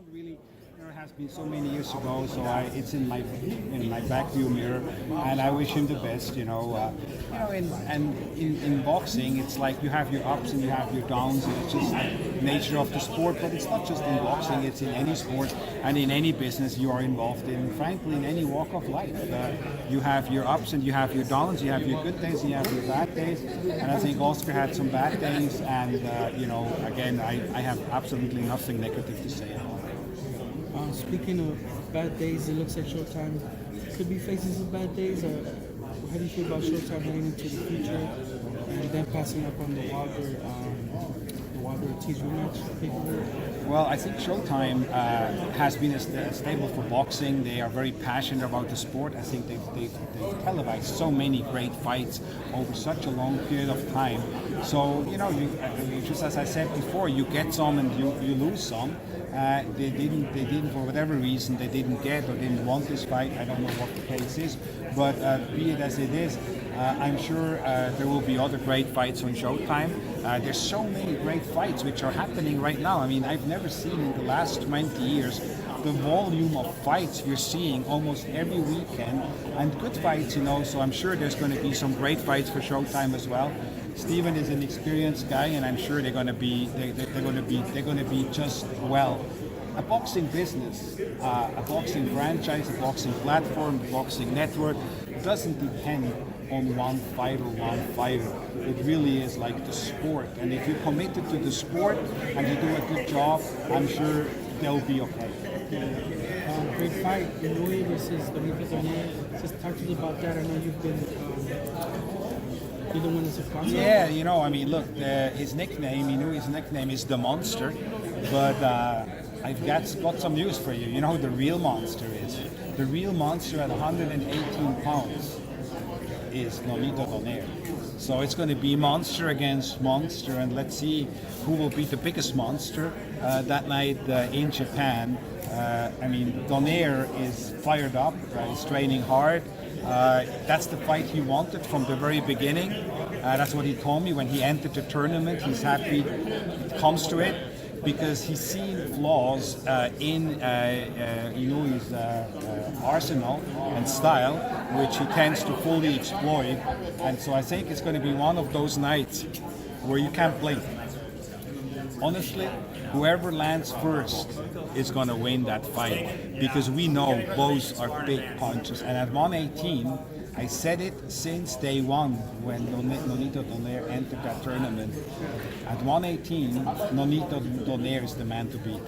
don't really. It has been so many years ago, so it's in my back view mirror, and I wish him the best. In boxing, it's like you have your ups and you have your downs. And it's just the nature of the sport, but it's not just in boxing; it's in any sport and in any business you are involved in. Frankly, in any walk of life, you have your ups and you have your downs. You have your good days and you have your bad days. And I think Oscar had some bad days, and again, I have absolutely nothing negative to say about it. Speaking of bad days, it looks like Showtime could be facing some bad days. How do you feel about Showtime heading into the future and then passing up on the Wilder Ortiz rematch? Well, I think Showtime has been a stable for boxing. They are very passionate about the sport. I think they've televised so many great fights over such a long period of time. So, you just as I said before, you get some and you lose some. They didn't for whatever reason they didn't get or didn't want this fight. I don't know what the case is, but be it as it is, I'm sure there will be other great fights on Showtime. There's so many great fights which are happening right now. I mean, I've never seen in the last 20 years the volume of fights we're seeing almost every weekend, and good fights, So I'm sure there's going to be some great fights for Showtime as well. Steven is an experienced guy, and I'm sure they're going to be just well. A boxing business, a boxing franchise, a boxing platform, a boxing network doesn't depend on one fight or one fighter. It really is like the sport, and if you're committed to the sport and you do a good job, I'm sure they'll be okay. Great fight, Inoue versus Nonito Donaire. Just talk to us about that. I know you've been you're the one that's responsible. Yeah, look, his nickname, Inoue's nickname is the Monster, but I've got some news for you. You know who the real monster is? The real monster at 118 pounds is Nonito Donaire. So it's going to be monster against monster, and let's see who will be the biggest monster that night in Japan. Donaire is fired up, he's training hard. That's the fight he wanted from the very beginning. That's what he told me when he entered the tournament. He's happy it comes to it because he's seen flaws in Inoue's arsenal and style, which he tends to fully exploit. And so I think it's going to be one of those nights where you can't blink. Honestly, whoever lands first is going to win that fight because we know both are big punches. And at 118, I said it since day one when Nonito Donaire entered that tournament. At 118, Nonito Donaire is the man to beat.